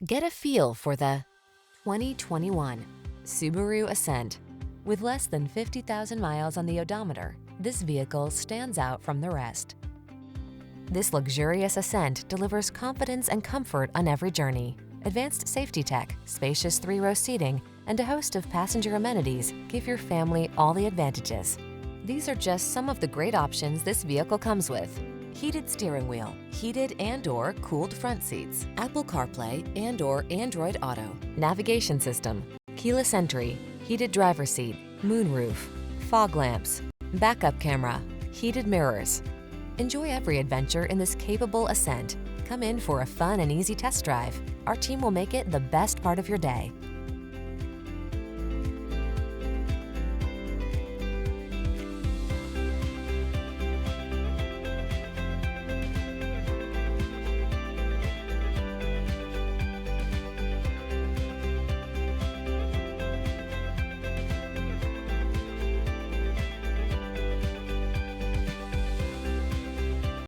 Get a feel for the 2021 Subaru Ascent. With less than 50,000 miles on the odometer, this vehicle stands out from the rest. This luxurious Ascent delivers confidence and comfort on every journey. Advanced safety tech, spacious 3-row seating, and a host of passenger amenities give your family all the advantages. These are just some of the great options this vehicle comes with: heated steering wheel, heated and/or cooled front seats, Apple CarPlay and/or Android Auto, navigation system, keyless entry, heated driver's seat, moonroof, fog lamps, backup camera, heated mirrors. Enjoy every adventure in this capable Ascent. Come in for a fun and easy test drive. Our team will make it the best part of your day.